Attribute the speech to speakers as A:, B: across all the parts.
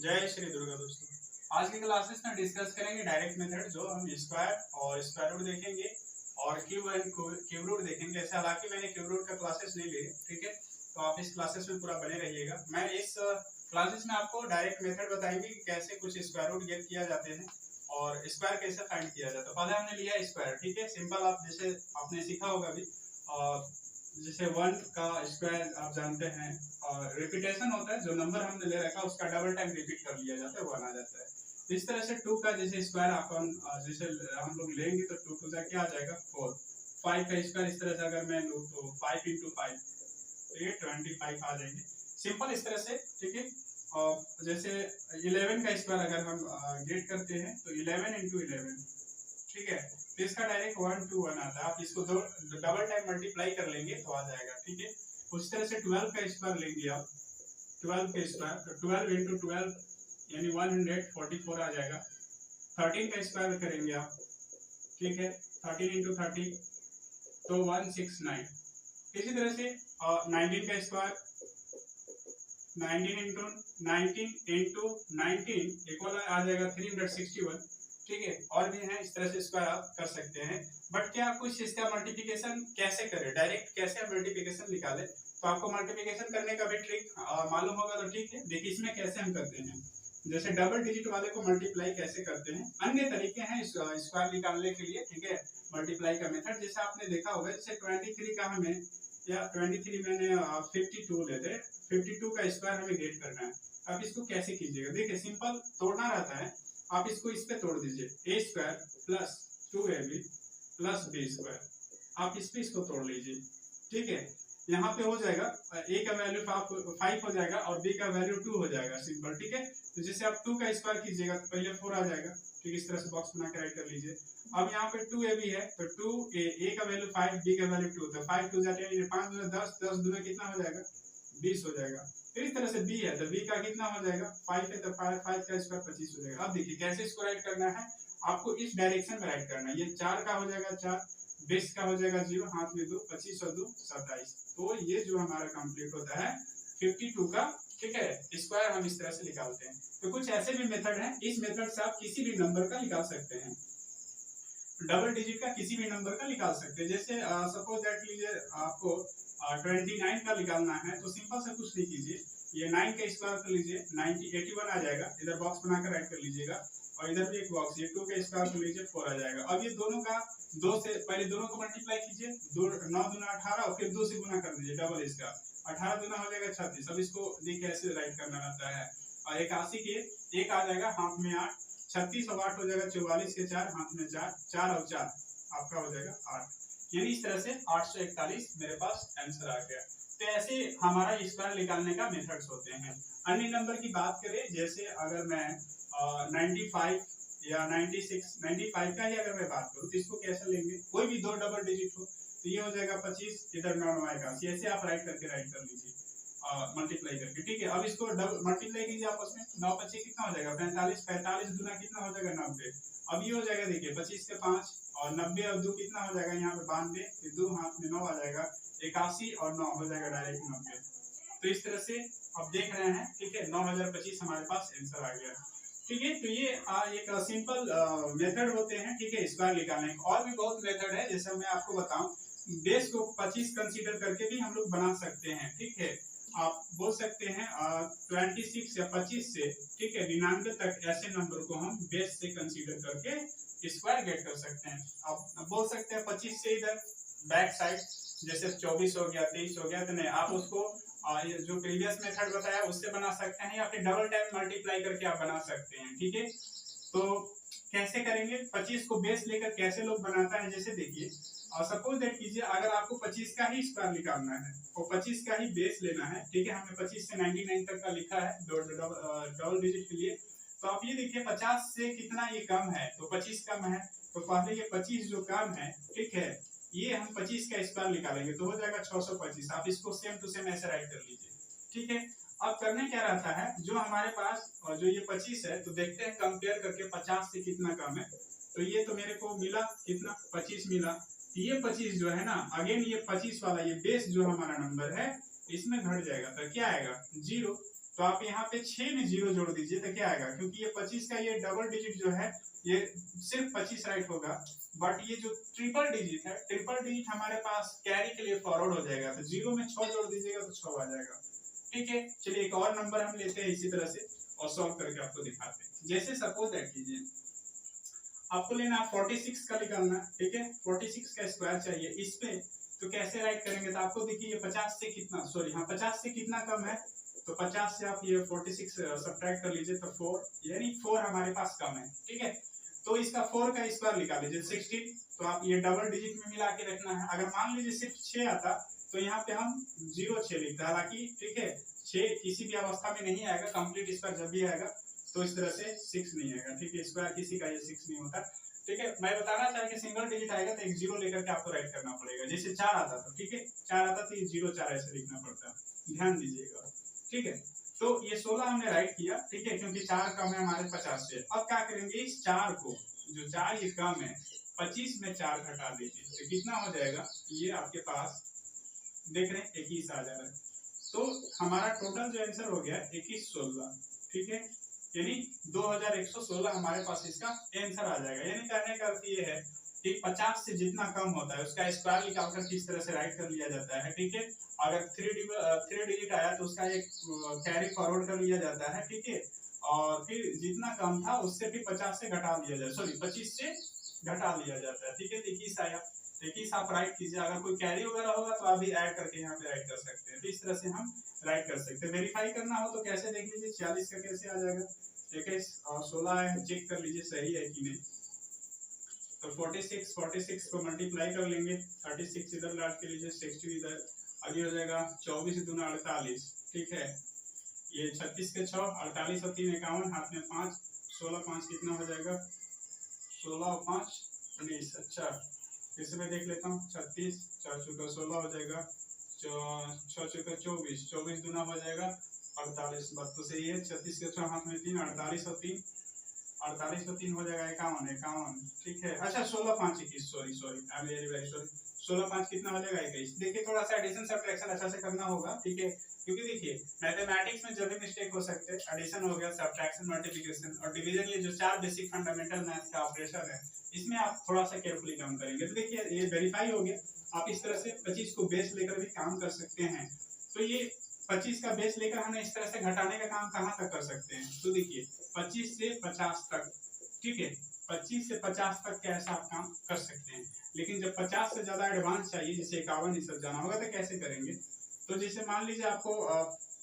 A: जय श्री दुर्गा दोस्तों। आज की क्लासेस में डिस्कस करेंगे डायरेक्ट मेथड, जो हम स्क्वायर और स्क्वायर रूट देखेंगे और क्यूब एंड क्यूब रूट देखेंगे। ऐसे हालांकि मैंने क्यूब रूट का क्लासेस नहीं लिए, ठीक है, तो आप इस क्लासेस में पूरा बने रहिएगा। मैं इस क्लासेस में आपको डायरेक्ट मेथड बताएंगे कि कैसे कुछ स्क्वायर रूट गेट किया जाते हैं और स्क्वायर कैसे फाइंड किया जाता है। पहले हमने लिया स्क्वायर, ठीक है, सिंपल। आप जैसे आपने सीखा होगा अभी, जैसे 1 का स्क्वायर आप जानते हैं, और रिपीटेशन होता है, जो नंबर हमने ले रखा है उसका डबल टाइम रिपीट कर लिया जाता है, 1 आ जाता है। इस तरह से 2 का जैसे स्क्वायर अपन जैसे हम लोग लेंगे तो 2 टू जा क्या आ जाएगा 4। 5 का स्क्वायर इस तरह से अगर मैं लूँ तो 5 इंटू 5, तो ये 25 आ जाएंगे, सिंपल इस तरह से, ठीक है। और जैसे 11 का स्क्वायर अगर हम गेट करते हैं तो 11 इंटू 11, ठीक है, तो इसका डायरेक्ट 1 टू 1 आता है। आप इसको दो डबल टाइम मल्टीप्लाई कर लेंगे तो आ जाएगा, ठीक है। उस तरह से 12 का स्क्वायर लेंगे आप, 12 का स्क्वायर तो 12 इंटू 12 यानी 144 आ जाएगा। 13 का स्क्वायर करेंगे आप, ठीक है, 13 इंटू 30 तो 169। इसी तरह से 19 का स्क्वायर 19 इक्वल आ जाएगा 361, ठीक है। और भी है, इस तरह से स्क्वायर आप कर सकते हैं। बट क्या कुछ इसका मल्टीप्लिकेशन कैसे करें, डायरेक्ट कैसे मल्टीप्लिकेशन निकालें, तो आपको मल्टीप्लिकेशन करने का भी ट्रिक मालूम होगा, तो ठीक है। देखिए इसमें कैसे हम करते हैं, जैसे डबल डिजिट वाले को मल्टीप्लाई कैसे करते हैं, अन्य तरीके हैं स्क्वायर निकालने के लिए, ठीक है, मल्टीप्लाई का मेथड। जैसे आपने देखा होगा, जैसे 23 का हमें, या 23 मैंने 52 लेते, 52 का स्क्वायर हमें गेट करना है। अब इसको कैसे कीजिएगा, देखिए सिंपल तोड़ना रहता है। आप इसको इस पे तोड़ दीजिए, A square plus 2ab plus B square, आप इस पे इसको तोड़ लीजिए, ठीक है। यहाँ पे हो जाएगा, ए का वैल्यू 5 हो जाएगा और बी का वैल्यू 2 हो जाएगा, सिंपल, ठीक है। तो जैसे आप 2 का स्क्वायर कीजिएगा तो पहले 4 आ जाएगा, ठीक, इस तरह से बॉक्स बना के राइट कर लीजिए। अब यहाँ पे 2ab है तो 2a का वैल्यू 5, b का वैल्यू 2, तो 5 2 जाते हैं 5 दूना 10, 10 दूना कितना हो जाएगा 20 हो जाएगा। फिर इस तरह से b है तो b का कितना हो जाएगा 5 है तो 5 का स्क्वायर 25 हो जाएगा। अब देखिए कैसे इसको राइट करना है, आपको इस डायरेक्शन में राइट करना है। ये 4 का हो जाएगा 4, 20 का हो जाएगा 0, हाथ में 2, 25 और 2 27। तो ये जो हमारा कंप्लीट होता है 52 का, ठीक है, स्क्वायर हम इस तरह से निकालते हैं। तो कुछ ऐसे भी मेथड हैं, इस मेथड से आप किसी भी नंबर का निकाल सकते हैं, डबल डिजिट का किसी भी नंबर का निकाल सकते हैं। जैसे सपोज दैट लीजिए आपको 29 का निकालना है, तो सिंपल से कुछ नहीं कीजिए, ये 9 का स्क्वायर कर लीजिए, 81 आ जाएगा, इधर बॉक्स बनाकर राइट कर लीजिएगा, और इधर भी एक बॉक्स, ये 2 का स्क्वायर कर लीजिए, 4 आ जाएगा। अब ये दोनों का 2 से पहले दोनों को मल्टीप्लाई कीजिए, 9 दूना 18 और फिर 2 से गुना कर दीजिए, डबल इसका 18 दूना हो जाएगा 36। अब इसको देखिए ऐसे राइट करना रहता है, और 81 के एक आ जाएगा, हाथ में 8, 36 और 8 हो जाएगा 44 के 4, हाथ में 4, 4 और 4 आपका हो जाएगा 8, यानी इस तरह से 841 मेरे पास आंसर आ गया। तो ऐसे हमारा स्क्वायर निकालने का मेथड्स होते हैं। अन्य नंबर की बात करें, जैसे अगर मैं 95 या 95 का ही अगर मैं बात करूँ तो इसको कैसे लेंगे, कोई भी 2 डबल डिजिट हो तो ये हो जाएगा 25, इधर 9 आएगा, ऐसे आप राइट कर लीजिए मल्टीप्लाई करके, ठीक है। अब इसको मल्टीप्लाई कीजिए आपस में, 9 25 कितना हो जाएगा 45, 45 दूना कितना हो जाएगा 90। अब ये हो जाएगा, देखिए 25 के 5 और 90 और 2 कितना हो जाएगा यहाँ पे 92, फिर 2 हाथ में 9 आ जाएगा, 81 और 9 हो जाएगा डायरेक्ट 90। तो इस तरह से आप देख रहे हैं, ठीक है, 9025 हमारे पास आंसर आ गया, ठीक है। तो ये एक सिंपल मेथड होते हैं, ठीक है, स्क्वायर निकालने के। और भी बहुत मेथड है, जैसे मैं आपको बताऊं, बेस को 25 कंसीडर करके भी हम लोग बना सकते हैं, ठीक है। आप बोल सकते हैं 26 या 25 से, ठीक है, 99 तक ऐसे नंबर को हम बेस से कंसीडर करके स्क्वायर गेट कर सकते हैं। आप बोल सकते हैं 25 से इधर बैक साइड, जैसे 24 हो गया 23 हो गया, तो नहीं, आप उसको जो प्रीवियस मेथड बताया उससे बना सकते हैं, या फिर डबल टाइम मल्टीप्लाई करके आप बना सकते हैं, ठीक है। तो कैसे करेंगे, 25 को बेस लेकर कैसे लोग बनाता है, जैसे देखिए सपोज दैट कीजिए, अगर आपको 25 का ही स्क्वायर निकालना है और 25 का ही बेस लेना है, ठीक है, हमने 25 से 99 तक का लिखा है डबल डिजिट के लिए। तो आप ये देखिए 50 से कितना ये कम है, तो 25 कम है, तो पहले ये 25 जो कम है, ठीक है, ये हम 25 का स्क्वायर निकालेंगे तो हो जाएगा 625। आप इसको सेम टू सेम ऐसे राइट कर लीजिए, ठीक है। अब करने क्या रहता है, जो हमारे पास जो ये 25 है, तो देखते हैं कंपेयर करके 50 से कितना कम है। तो ये तो मेरे को मिला कितना 25 मिला, ये 25 जो है ना, अगेन ये 25 वाला ये बेस जो हमारा नंबर है इसमें घट जाएगा, तो क्या आएगा 0। तो आप यहाँ पे 6 में 0 जोड़ दीजिए तो क्या आएगा, क्योंकि ये 25 का ये डबल डिजिट जो है ये सिर्फ 25 राइट होगा, बट ये जो ट्रिपल डिजिट हमारे पास कैरी के लिए फॉरवर्ड हो जाएगा, तो 0 में 6 जोड़ दीजिएगा तो 6 आ जाएगा। ठीक है, चलिए एक और नंबर हम लेते हैं इसी तरह से और सॉल्व करके आपको दिखाते हैं। जैसे सपोज दैट कीजिए आपको लेना 46 का निकालना, ठीक है, 46 का स्क्वायर चाहिए इस पे, तो कैसे राइट करेंगे, तो आपको देखिए ये 50 से कितना, सॉरी हाँ 50 से कितना कम है, तो 50 से आप ये 46 सब्ट्रैक्ट कर लीजिए तो 4, यानी 4 हमारे पास कम है। ठीक है, तो इसका 4 का स्क्वायर निकाल लीजिए 16, तो आप ये डबल डिजिट में मिला के रखना है। अगर मान लीजिए सिर्फ 6 आता तो यहाँ पे हम 0 6 लिखते हैं, हालांकि ठीक है 6 किसी भी अवस्था में नहीं आएगा, कंप्लीट स्क्वायर जब भी आएगा तो इस तरह से 6 नहीं आएगा। ठीक है, स्क्वायर किसी का ये 6 नहीं होता। ठीक है, मैं बताना चाहे कि सिंगल डिजिट आएगा तो एक 0 लेकर के आपको राइट करना पड़ेगा। जैसे 4 आता था, ठीक है 4 आता तो ये 0 4 ऐसे लिखना पड़ता, ध्यान दीजिएगा। ठीक है, तो ये 16 हमने राइट किया, ठीक है, क्योंकि 4 कम है हमारे 50 से। अब क्या करेंगे, इस 4 को, जो 4 ये कम है, 25 में 4 घटा दीजिए तो कितना हो जाएगा, ये आपके पास देख रहे हैं 21 आ जा रहा है। तो हमारा टोटल जो आंसर हो गया 21 16, ठीक है, यानी 2116 हमारे पास इसका आंसर आ जाएगा। यानी कहने का अर्थ ये है कि 50 से जितना कम होता है उसका स्क्वायर निकालकर किस तरह से राइट कर लिया जाता है। ठीक है, अगर 3 डिजिट आया तो उसका एक कैरी फॉरवर्ड कर लिया जाता है। ठीक है, और फिर जितना कम था उससे भी 50 से घटा लिया जाए, सॉरी 25 से घटा लिया जाता है। ठीक है, 21 आया, 21 आप राइट कीजिए। अगर कोई कैरी वगैरह होगा तो आप भी ऐड करके यहाँ पे राइट कर सकते हैं। तो इस तरह से हम राइट कर सकते हैं। वेरीफाई करना हो तो कैसे देख लीजिए, 46 का कैसे आ जाएगा, 21 और 16 है, चेक कर लीजिए सही है कि नहीं। तो 46 को मल्टीप्लाई कर लेंगे, 36 इधर लाट के लीजिए, 60 इधर, आगे हो जाएगा 24 दूना 48। ठीक है, ये 36 के 6, 48 और 3 51, हाथ में 5, 16 5 कितना हो जाएगा, 16 और 5 19। अच्छा फिर मैं देख लेता हूँ, 36 4 चौका 16 हो जाएगा, 6 चौका 24, 24 दूना हो जाएगा 48, बात तो सही है। 36 के 6 हाथ में 3, 48 और 3 हो जाएगा 51। ठीक है, अच्छा 16 5 21, sorry I am very sorry, 16 5 कितना हो जाएगा 21। देखिए थोड़ा सा एडिशन सब्ट्रैक्शन अच्छा से करना होगा। ठीक है, क्योंकि देखिए मैथमेटिक्स में जब भी मिस्टेक हो सकते हैं, एडिशन हो गया, सब्ट्रैक्शन, मल्टीप्लिकेशन और डिवीजन, ये जो 4 बेसिक फंडामेंटल मैथ का ऑपरेशन है, इसमें आप थोड़ा सा केयरफुली काम करेंगे। तो देखिए ये वेरीफाई हो गया। आप इस तरह से 25 को बेस लेकर भी काम कर सकते हैं। तो ये 25 का बेस लेकर हमें इस तरह से घटाने का काम कहाँ तक कर सकते हैं, तो देखिए 25 से 50 तक। ठीक है, 25 से 50 तक कैसा आप काम कर सकते हैं। लेकिन जब 50 से ज्यादा एडवांस चाहिए, जैसे 51 ये सब जाना होगा, तो कैसे करेंगे। तो जैसे मान लीजिए आपको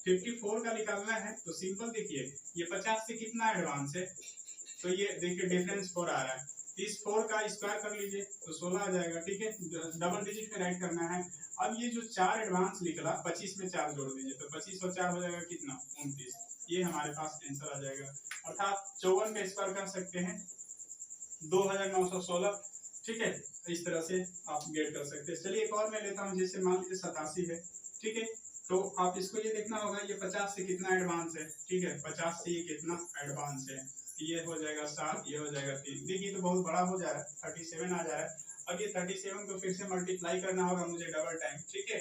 A: 54 का निकालना है, तो सिंपल देखिए ये 50 से कितना एडवांस है, तो ये देखिए डिफरेंस 4 आ रहा है, इस 4 का स्क्वायर कर लीजिए तो 16 आ जाएगा। ठीक है, डबल डिजिट में राइट करना है। अब ये जो 4 एडवांस निकला, 25 में 4 जोड़ दीजिए तो 25 और 4 हो जाएगा कितना, 29। ये हमारे पास आंसर आ जाएगा, अर्थात 54 का स्क्वायर कर सकते हैं 2916। ठीक है, इस तरह से आप गेट कर सकते हैं। चलिए एक और मैं लेता हूँ, जैसे मान लीजिए 87 है। ठीक है, तो आप इसको ये देखना होगा ये 50 से कितना एडवांस है। ठीक है, 50 से ये कितना एडवांस है, ये हो जाएगा 7, ये हो जाएगा 3। देखिए तो बहुत बड़ा हो जा रहा है, 37 आ जा रहा है। अब ये 37 को फिर से मल्टीप्लाई करना होगा मुझे डबल टाइम। ठीक है,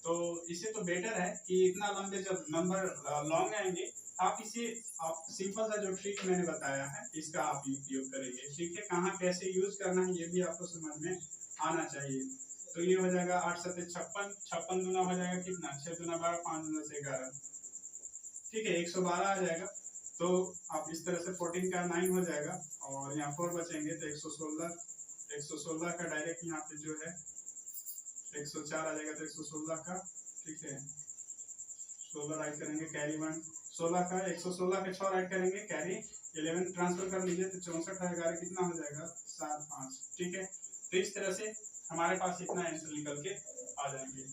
A: तो इससे तो बेटर है कि इतना लंबे जब नंबर लॉन्ग आएंगे, आप इसे आप सिंपल सा जो ट्रिक मैंने बताया है इसका आप उपयोग करेंगे। ठीक है, कहाँ कैसे यूज करना है ये भी आपको समझ में आना चाहिए। तो ये हो जाएगा 8 7 56, 56 दूना हो जाएगा कितना, 6 दूना 12, 5 दूना से 11। ठीक है, 112 आ जाएगा। तो आप इस तरह से 14 का 9 हो जाएगा और यहाँ 4 बचेंगे तो 116 का डायरेक्ट यहाँ पे जो है 104 आ जाएगा, तो 116 का, ठीक है 16 राइट करेंगे, कैरी 1, 16 का 116 के 6 राइट करेंगे, कैरी 11 ट्रांसफर कर लीजिए तो 64 का 11 कितना हो जाएगा, 7 5। ठीक है, तो इस तरह से हमारे पास इतना आंसर निकल के आ जाएंगे।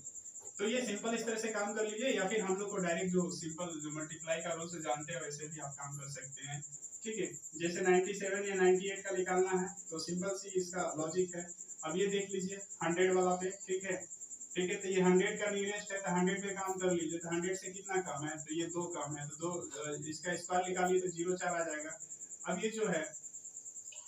A: तो ये सिंपल इस तरह से काम कर लीजिए, या फिर हम लोग को डायरेक्ट जो सिंपल जो मल्टीप्लाई का रूल से जानते हैं वैसे भी आप काम कर सकते हैं। ठीक है, जैसे 97 या 98 का निकालना है तो सिंपल सी इसका लॉजिक है। अब ये देख लीजिए 100 वाला पे, ठीक है, तो ये 100 का नियरेस्ट है तो 100 पे काम कर लीजिए। तो 100 से कितना कम है, तो ये 2 कम है, तो 2 इसका स्क्वायर निकालिए तो 0 4 आ जाएगा। अब ये जो है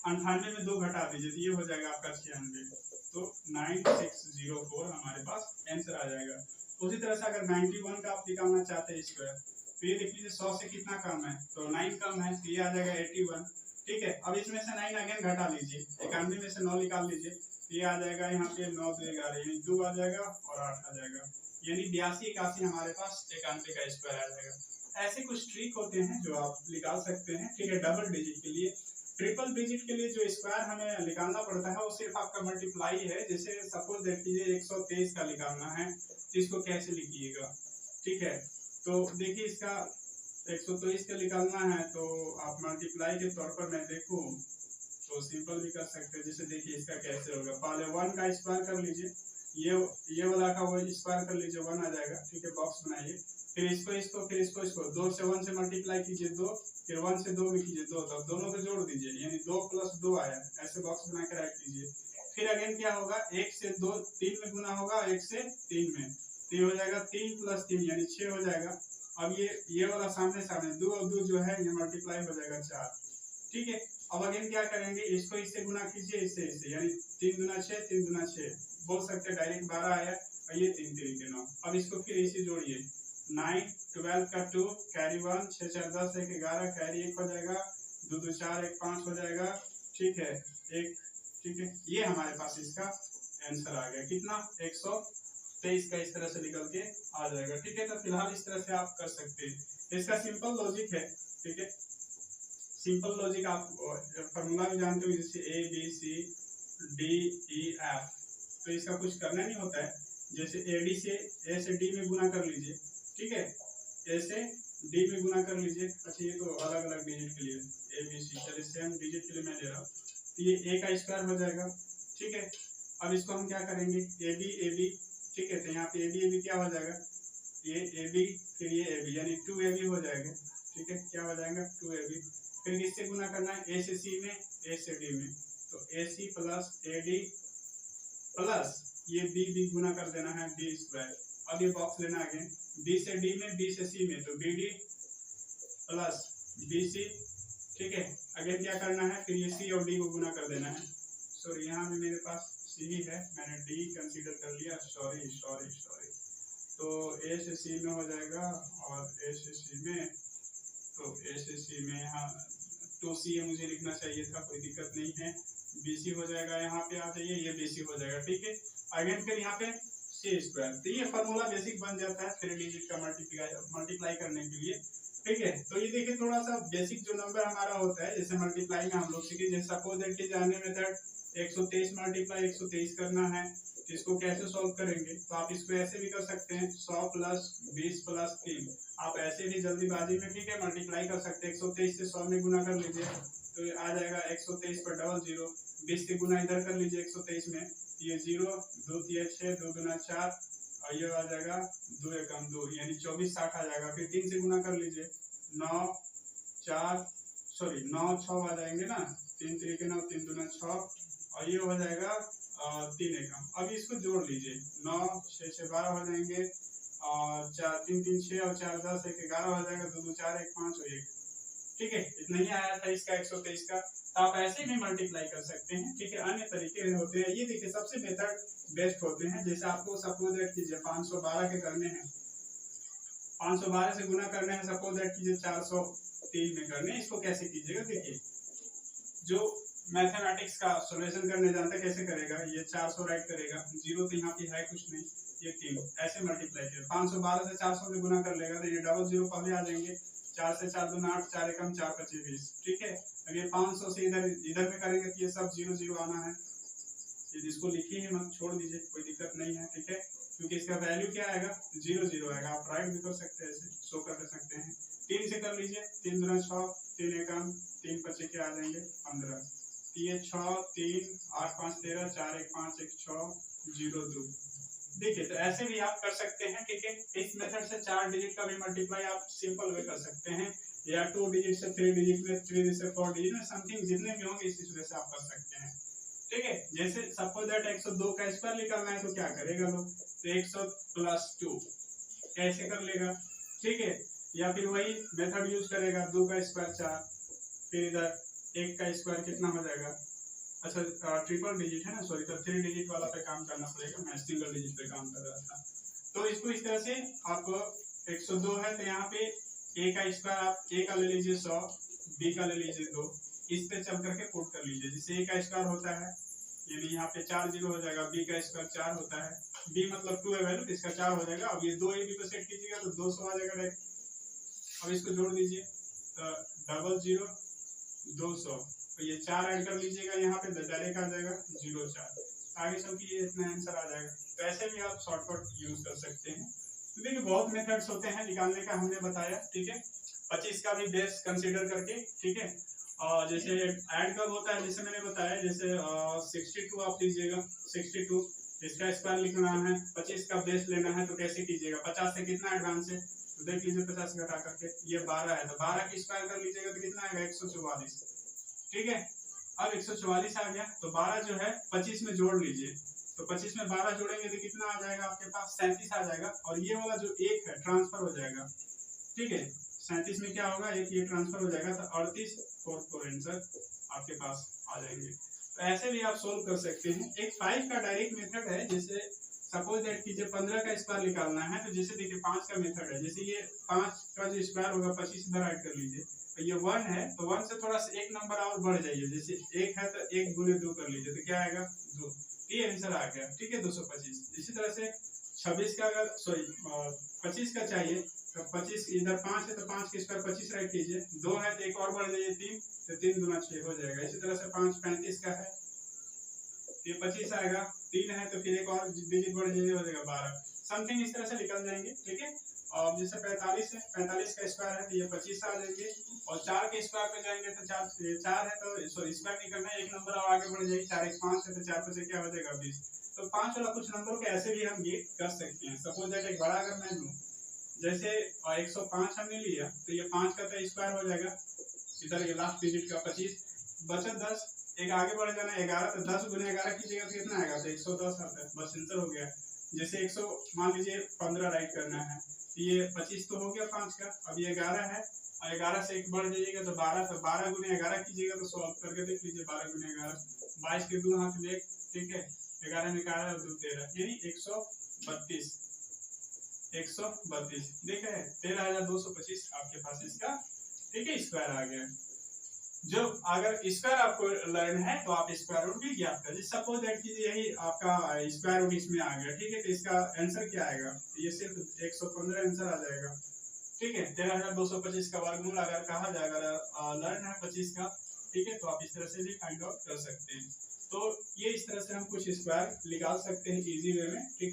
A: 98 में 2 घटा दीजिए तो ये हो जाएगा आपका 96, तो 9604 हमारे पास आंसर आ जाएगा। उसी तरह से अगर 91 का आप निकालना चाहते हैं स्क्वायर, तो ये देख लीजिए 100 से कितना कम है, तो 9 कम है, तो ये आ जाएगा 81। ठीक है, अब इसमें से 9 अगेन घटा लीजिए, 91 में से 9 निकाल लीजिए, तो ये आ जाएगा यहाँ पे 9 2 11, यानी 2 आ जाएगा और 8 आ जाएगा, यानी 82 81 हमारे पास 91 का स्क्वायर आ जाएगा। ऐसे कुछ ट्रिक होते हैं जो आप निकाल सकते हैं। ठीक है, डबल डिजिट के लिए, ट्रिपल डिजिट के लिए जो स्क्वायर हमें निकालना पड़ता है वो सिर्फ आपका मल्टीप्लाई है। जैसे सपोज देख लीजिए 123 का निकालना है, तो इसको कैसे लिखिएगा। ठीक है, तो देखिए इसका 123 का निकालना है, तो आप मल्टीप्लाई के तौर पर मैं देखूं तो सिंपल भी कर सकते हैं। जैसे देखिए इसका कैसे होगा, पहले 1 का स्क्वायर कर लीजिए, ये वाला का वो स्क्वायर कर लीजिए, 1 आ जाएगा। ठीक है, बॉक्स बनाइए, फिर इसको फिर इसको 2 से 1 से मल्टीप्लाई कीजिए 2, फिर 1 से 2 में कीजिए 2, तो दोनों को जोड़ दीजिए, यानी 2 + 2 आया। ऐसे बॉक्स बना के रख दीजिए। फिर अगेन क्या होगा, 1 से 2 3 में गुना होगा, 1 से 3 में, तो ये हो जाएगा 3 + 3 यानी 6 हो जाएगा। अब ये वाला सामने 2 और 2 जो है ये मल्टीप्लाई हो जाएगा 4। ठीक है, अब अगेन क्या करेंगे, इसको इससे गुना कीजिए, इससे, यानी 3 दूना 6, 3 दूना 6, बोल सकते हैं डायरेक्ट 12 आया, और ये 3 3 के 9। अब इसको फिर इसे जोड़िए, 9 12 का 2 कैरी 1, 6 4 10 1 11 कैरी 1 हो जाएगा, 2 2 4 1 5 हो जाएगा। ठीक है, एक, ठीक है, ये हमारे पास इसका आंसर आ गया, कितना 123 का इस तरह से निकल के आ जाएगा। ठीक है, तो फिलहाल इस तरह से आप कर सकते हैं। इसका सिंपल लॉजिक है। ठीक है, सिंपल लॉजिक आप फॉर्मूला भी जानते हो, जैसे A B C D E F, तो इसका कुछ करना नहीं होता है। जैसे A से D में गुना कर लीजिए। ठीक है, A से D में गुना कर लीजिए। अच्छा, ये तो अलग अलग डिजिट के लिए A B C, चलिए सेम डिजिट के लिए मैं ले रहा हूँ, तो ये A का स्क्वायर हो जाएगा। ठीक है, अब इसको हम क्या करेंगे, AB, ठीक है, तो यहाँ पे AB क्या हो जाएगा, ये AB फिर ये AB, यानी 2AB हो जाएगा। ठीक है, क्या हो जाएगा 2AB, फिर किससे गुना करना है, A से C में, A से D में, तो AC + AD प्लस ये B गुना कर देना है D स्क्वायर। अब ये बॉक्स लेना है B से D में, B से C में, तो BD + BC। ठीक है, अगेन क्या करना है, फिर ये C और D को गुना कर देना है। सॉरी, यहाँ भी मेरे पास C ही है, मैंने D कंसीडर कर लिया, सॉरी। तो A से C में हो जाएगा, और A से C में, तो A से C में यहाँ 2C मुझे लिखना चाहिए था, कोई दिक्कत नहीं है। BC हो जाएगा, यहाँ पे आ जाइए, ये BC हो जाएगा। ठीक है, अगेन फिर यहाँ पे C स्क्वायर, तो ये फॉर्मूला बेसिक बन जाता है 3 डिजिट का मल्टीप्लाई करने के लिए। ठीक है, तो ये देखिए थोड़ा सा बेसिक जो नंबर हमारा होता है, जैसे मल्टीप्लाई में हम लोग सीखे, जैसे सपोज दैट इज अन्य मेथड 123 मल्टीप्लाई 123 करना है, तो इसको कैसे सॉल्व करेंगे, तो आप इसको ऐसे भी कर सकते हैं, 100 + 20 + 3, आप ऐसे भी जल्दीबाजी में, ठीक है, मल्टीप्लाई कर सकते हैं। 123 से 100 में गुना कर लीजिए, तो ये आ जाएगा 123 पर 00, 20 से गुना इधर कर लीजिए 123 में, ये 0 2 3 6 2 दूना 4, और ये आ जाएगा 2 एकम 2, यानी 24 60 आ जाएगा। फिर 3 से गुना कर लीजिए, 9 6 आ जाएंगे ना, 3 3 के 9, 3 दूना 6, और ये हो जाएगा 3 एकम। अब इसको जोड़ लीजिए, 9 6 6 12 हो जाएंगे, और 4 3 3 6 और 4 10 1 11 हो जाएगा, 2 2 4 1 5 और 1। ठीक है, इतना ही आया था इसका 123 का, तो आप ऐसे भी मल्टीप्लाई कर सकते हैं। ठीक है, अन्य तरीके होते हैं, ये देखिए सबसे मेथड बेस्ट होते हैं। जैसे आपको सपोज दैट कीजिए 512 के करने हैं, 512 से गुना करने हैं, सपोज दैट कीजिए 403 में करने, इसको कैसे कीजिएगा, देखिए जो मैथमेटिक्स का सॉल्यूशन करने जानता है कैसे करेगा, ये 400 राइट करेगा, 0 तो यहाँ पे है कुछ नहीं, ये 3 ऐसे मल्टीप्लाई किया, 512 से 400 में गुना कर लेगा, तो ये 00 पहले आ जाएंगे, 4 से 4 दूना 8, 4 एकम 4 25 20। ठीक है, अब ये 500 से इधर में करेंगे तो ये सब 0 0 आना है, इसको लिखिए ही मत, छोड़ दीजिए, कोई दिक्कत नहीं है। ठीक है, क्योंकि इसका वैल्यू क्या आएगा, 0 0 आएगा, आप राइट भी कर सकते हैं, ऐसे शो कर सकते हैं। 3 से कर लीजिए, 3 दूना 6, 3 एकम 3 25 के आ जाएंगे 15, ये 6 3 8 5 13 4 1 5 1 6 0 2। देखिए, तो ऐसे भी आप कर सकते हैं। ठीक है, इस मेथड से 4 डिजिट का भी मल्टीप्लाई आप सिंपल वे कर सकते हैं, या 2 डिजिट से 3 डिजिट में, 3 डिजिट से 4 डिजिट में, समथिंग जितने भी होंगे इसी तरह से आप कर सकते हैं। ठीक है, जैसे सपोज दैट 102 का स्क्वायर निकालना है, तो क्या करेगा लोग, तो 100 + 2 कैसे कर लेगा। ठीक है, या फिर वही मेथड यूज करेगा, 2 का स्क्वायर 4, फिर इधर 1 का स्क्वायर कितना हो जाएगा, अच्छा ट्रिपल डिजिट है ना, सॉरी, तो 3 डिजिट वाला पे काम करना पड़ेगा, मैं सिंगल डिजिट पे काम कर रहा था। तो इसको इस तरह से आप 102 है, तो यहाँ पे ए का स्क्वायर आप ए का ले लीजिए 100, बी का ले लीजिए 2, इस पे चल करके पुट कर लीजिए। जिससे ए का स्क्वायर होता है यानी यहाँ पे 4 जीरो हो जाएगा, बी का स्क्वायर 4 होता है, बी मतलब 2 है वैल्यू, इसका 4 हो जाएगा। अब ये 2 ए बी को सेट कीजिएगा तो 200 आ जाएगा डायरेक्ट। अब इसको जोड़ दीजिए तो 00 200, तो ये 4 ऐड कर लीजिएगा यहाँ पे, डायरेक्ट आ जाएगा 04। आगे चल के ये इतना आंसर आ जाएगा। तो ऐसे भी आप शॉर्टकट यूज कर सकते हैं। तो देखिए बहुत मेथड्स होते हैं निकालने का, हमने बताया, ठीक है। 25 का भी बेस कंसीडर करके, ठीक है। और जैसे ऐड कब होता है, जैसे मैंने बताया, जैसे 62 आप लीजिएगा, 62 इसका स्क्वायर लिखना है, 25 का बेस लेना है, तो कैसे कीजिएगा, 50 से कितना एडवांस है तो देख लीजिए, 50 घटा करके ये 12 है, तो 12 की स्क्वायर कर लीजिएगा तो कितना आएगा 144, ठीक है। अब 144 आ गया तो 12 जो है 25 में जोड़ लीजिए, तो 25 में 12 जोड़ेंगे तो कितना आ जाएगा आपके पास 37 आ जाएगा। और ये वाला जो एक है ट्रांसफर हो जाएगा, ठीक है। 37 में क्या होगा, एक ये ट्रांसफर हो जाएगा तो 38 4 आंसर आपके पास आ जाएंगे। तो ऐसे भी आप सोल्व कर सकते हैं। एक 5 का डायरेक्ट मेथड है, जैसे सपोज दैट कीजिए 15 का स्क्वायर निकालना है, तो जैसे देखिए 5 का मेथड है, जैसे ये 5 का जो स्क्वायर होगा 25 इधर ऐड कर लीजिए, तो ये 1 है तो 1 से थोड़ा सा एक नंबर और बढ़ जाइए, जैसे 1 है तो 1 गुने 2 कर लीजिए तो क्या आएगा 2, ये आंसर आ गया, ठीक है 225। इसी तरह से 26 का अगर सॉरी 25 का चाहिए तो 25 इधर 5 है तो 5 के स्क्वायर 25 रख कीजिए, 2 है तो एक और बढ़ जाइए 3, तो 3 दूना 6 हो जाएगा। इसी तरह से 5 35 का है, ये 25 आएगा, 3 है तो फिर एक और डिजिट बढ़ जाइए, हो जाएगा 12, समथिंग इस तरह से निकल जाएंगे, ठीक है। और जैसे 45 है, 45 का स्क्वायर है तो ये 25 आ जाएंगे, और 4 के स्क्वायर पे जाएंगे तो 4 है तो सॉरी स्क्वायर नहीं करना है, एक नंबर और आगे बढ़ जाएगी, 4 1 5 है तो 4 पे से क्या हो जाएगा 20। तो 5 वाला कुछ नंबरों के ऐसे भी हम ये कर सकते हैं। सपोज दैट एक बड़ा अगर मैं लूं, जैसे 105 हमने लिया तो ये 5 का तो स्क्वायर हो जाएगा, इधर ये लास्ट डिजिट का 25 बचा 10, एक आगे बढ़ जाना 11, तो 10 गुने 11 कीजिएगा तो कितना आएगा, तो 110 आता है, बस आंसर हो गया। जैसे 100 मान लीजिए 15 राइट करना है, तो ये 25 तो हो गया 5 का, अब ये 11 है और 11 से एक बढ़ जाइएगा तो 12, तो 12 गुने 11 कीजिएगा तो सॉल्व करके देख लीजिए, 12 गुने 11 22 के 2 हाथ में 1, ठीक है, 11 में 11 और 2 13 यानी 132, 132 देखे 13,225 आपके पास इसका, ठीक है, स्क्वायर आ गया। जो अगर स्क्वायर आपको लर्न है तो आप स्क्वायर रूट भी ज्ञात कर, सपोज दैट कीजिए यही आपका स्क्वायर रूट इसमें आ गया, ठीक है, तो इसका आंसर क्या आएगा, ये सिर्फ 115 आंसर आ जाएगा, ठीक है। 13,225 का वर्गमूल अगर कहा जाएगा, लर्न है 25 का, ठीक है, तो आप इस तरह से भी फाइंड आउट कर सकते हैं। तो ये इस तरह से हम कुछ स्क्वायर निकाल सकते हैं इजी वे में, ठीक।